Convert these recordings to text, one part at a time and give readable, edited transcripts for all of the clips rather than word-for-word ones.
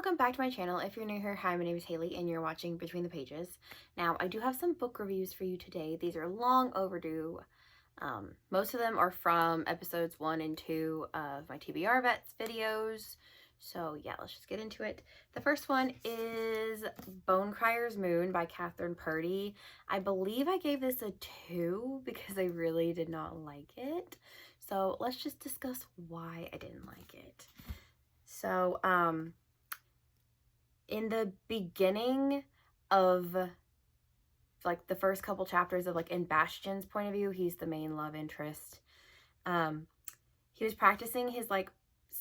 welcome back to my channel. If you're new here, hi, my name is Haley and you're watching Between the Pages. Now, I do have some book reviews for you today. These are long overdue. Most of them are from episodes 1 and 2 of my TBR Vets videos. So yeah, let's just get into it. The first one is Bone Crier's Moon by Catherine Purdy. I believe I gave this a 2 because I really did not like it. So let's just discuss why I didn't like it. So, in the beginning of like the first couple chapters of like in Bastian's point of view, he's the main love interest. He was practicing his like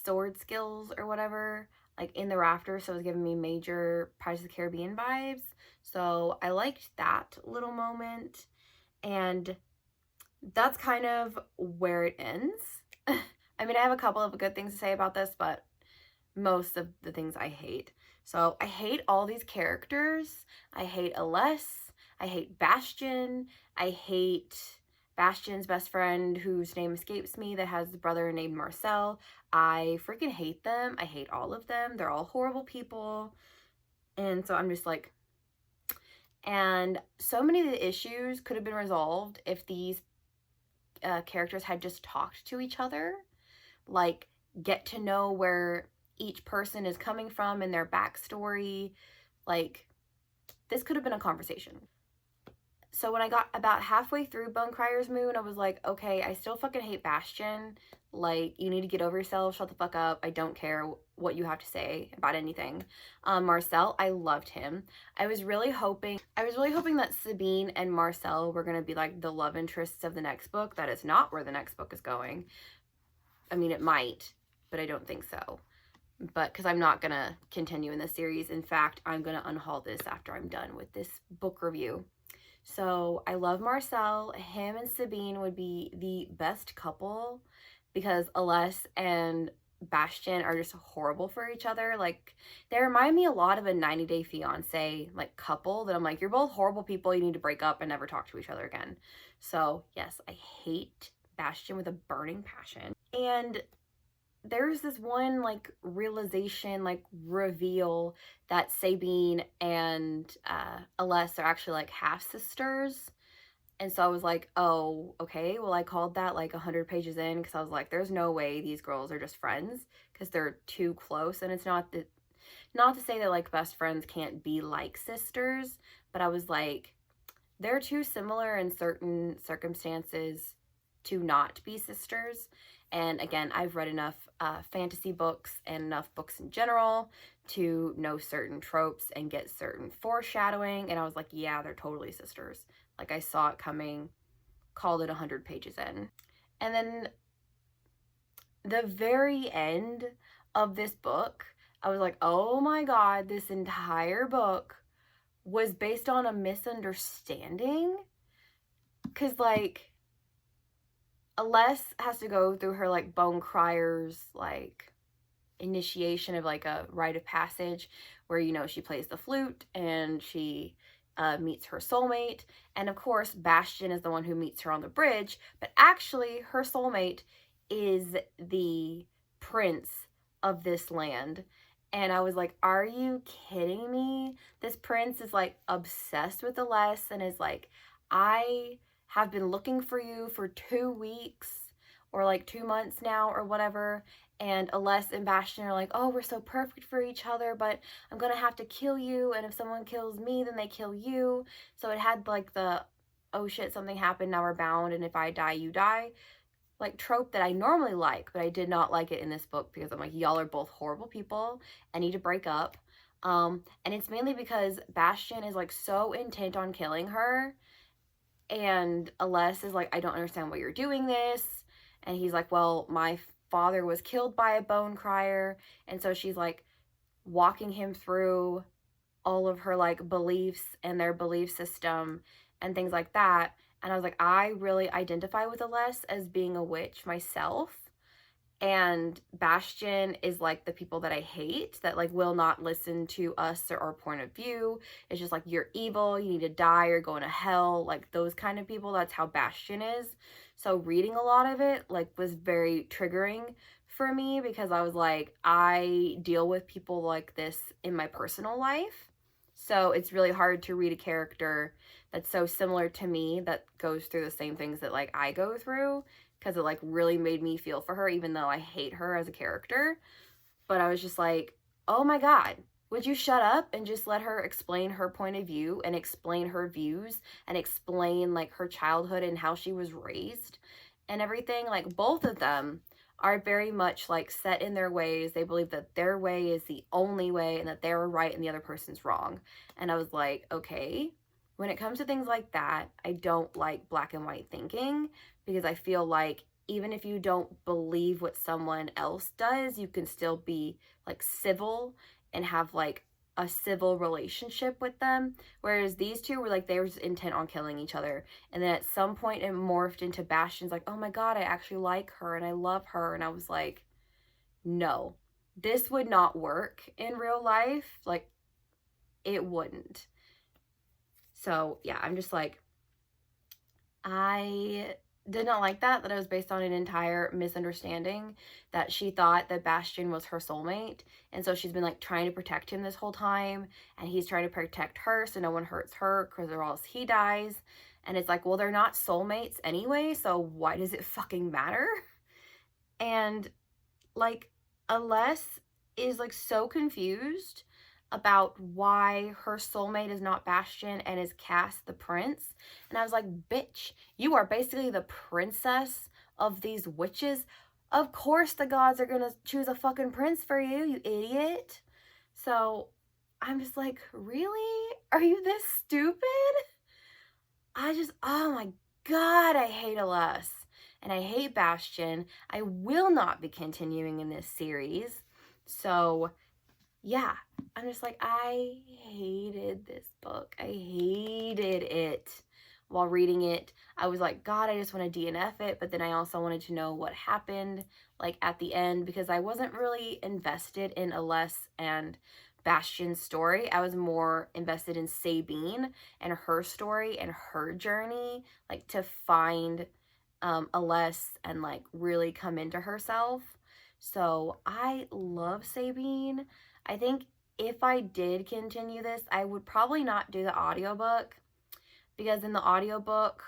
sword skills or whatever, like in the rafters, so it was giving me major Pirates of the Caribbean vibes. So I liked that little moment, and that's kind of where it ends. I mean, I have a couple of good things to say about this, but most of the things I hate. So I hate all these characters. I hate Aless. I hate Bastian. I hate Bastian's best friend whose name escapes me that has a brother named Marcel. I freaking hate them. I hate all of them. They're all horrible people. And so I'm just like, and so many of the issues could have been resolved if these characters had just talked to each other, like get to know where each person is coming from and their backstory. Like, this could have been a conversation. So when I got about halfway through Bone Crier's Moon, I was like, okay, I still fucking hate Bastian. Like, you need to get over yourself. Shut the fuck up. I don't care what you have to say about anything. Marcel, I loved him. I was really hoping that Sabine and Marcel were gonna be like the love interests of the next book. That is not where the next book is going. I mean, it might, but I don't think so. But because I'm not going to continue in this series. In fact, I'm going to unhaul this after I'm done with this book review. So I love Marcel. Him and Sabine would be the best couple because Aless and Bastian are just horrible for each other. Like, they remind me a lot of a 90 Day Fiance like couple that I'm like, you're both horrible people. You need to break up and never talk to each other again. So yes, I hate Bastian with a burning passion. And there's this one like realization, like reveal that Sabine and Aless are actually like half sisters. And so I was like, oh, okay. Well, I called that like 100 pages in because I was like, there's no way these girls are just friends because they're too close. And it's not to say that like best friends can't be like sisters, but I was like, they're too similar in certain circumstances to not be sisters. And again, I've read enough fantasy books and enough books in general to know certain tropes and get certain foreshadowing. And I was like, yeah, they're totally sisters. Like, I saw it coming, called it 100 pages in. And then the very end of this book, I was like, oh my God, this entire book was based on a misunderstanding. Because, like, Aless has to go through her like Bone Crier's like initiation of like a rite of passage where, you know, she plays the flute and she meets her soulmate. And of course, Bastian is the one who meets her on the bridge, but actually her soulmate is the prince of this land. And I was like, are you kidding me? This prince is like obsessed with Aless and is like, I have been looking for you for 2 weeks or like 2 months now or whatever. And Aless and Bastian are like, oh, we're so perfect for each other, but I'm gonna have to kill you. And if someone kills me, then they kill you. So it had like the, oh shit, something happened, now we're bound. And if I die, you die, like trope that I normally like, but I did not like it in this book because I'm like, y'all are both horrible people and need to break up. And it's mainly because Bastian is like so intent on killing her. And Aless is like, I don't understand why you're doing this. And he's like, well, my father was killed by a bone crier. And so she's like walking him through all of her like beliefs and their belief system and things like that. And I was like, I really identify with Aless as being a witch myself. And Bastion is like the people that I hate, that like will not listen to us or our point of view. It's just like, you're evil, you need to die, you're going to hell, like those kind of people. That's how Bastion is. So reading a lot of it like was very triggering for me, because I was like, I deal with people like this in my personal life. So it's really hard to read a character that's so similar to me, that goes through the same things that like I go through, because it like really made me feel for her, even though I hate her as a character. But I was just like, oh my God, would you shut up and just let her explain her point of view and explain her views and explain like her childhood and how she was raised and everything? Like both of them are very much like set in their ways. They believe that their way is the only way and that they're right and the other person's wrong. And I was like, okay, when it comes to things like that, I don't like black and white thinking, because I feel like even if you don't believe what someone else does, you can still be like civil and have like a civil relationship with them. Whereas these two were like, they were just intent on killing each other. And then at some point it morphed into Bastion's like, oh my God, I actually like her and I love her. And I was like, no, this would not work in real life. Like, it wouldn't. So yeah, I'm just like, I did not like that it was based on an entire misunderstanding, that she thought that Bastion was her soulmate, and so she's been like trying to protect him this whole time, and he's trying to protect her so no one hurts her, because or else he dies. And it's like, well, they're not soulmates anyway, so why does it fucking matter? And like, Aless is like so confused about why her soulmate is not Bastion and is Cass the prince. And I was like, bitch, you are basically the princess of these witches. Of course the gods are gonna choose a fucking prince for you, you idiot. So I'm just like, really? Are you this stupid? Oh my God, I hate Aless. And I hate Bastion. I will not be continuing in this series. So yeah, I'm just like, I hated this book. I hated it. While reading it, I was like, God, I just want to DNF it. But then I also wanted to know what happened like at the end, because I wasn't really invested in Aless and Bastion's story. I was more invested in Sabine and her story and her journey, like to find Aless and like really come into herself. So I love Sabine. I think if I did continue this, I would probably not do the audiobook, because in the audiobook,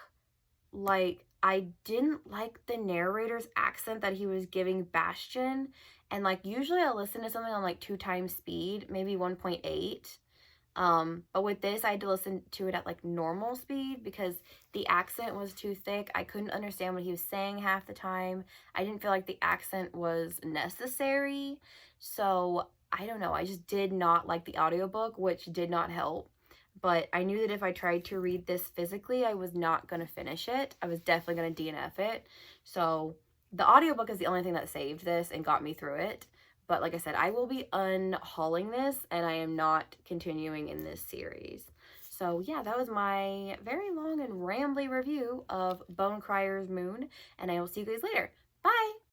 like, I didn't like the narrator's accent that he was giving Bastion. And like, usually I listen to something on like 2 times speed, maybe 1.8. But with this, I had to listen to it at like normal speed, because the accent was too thick. I couldn't understand what he was saying half the time. I didn't feel like the accent was necessary. So I don't know. I just did not like the audiobook, which did not help. But I knew that if I tried to read this physically, I was not going to finish it. I was definitely going to DNF it. So the audiobook is the only thing that saved this and got me through it. But like I said, I will be unhauling this, and I am not continuing in this series. So yeah, that was my very long and rambly review of Bone Crier's Moon, and I will see you guys later.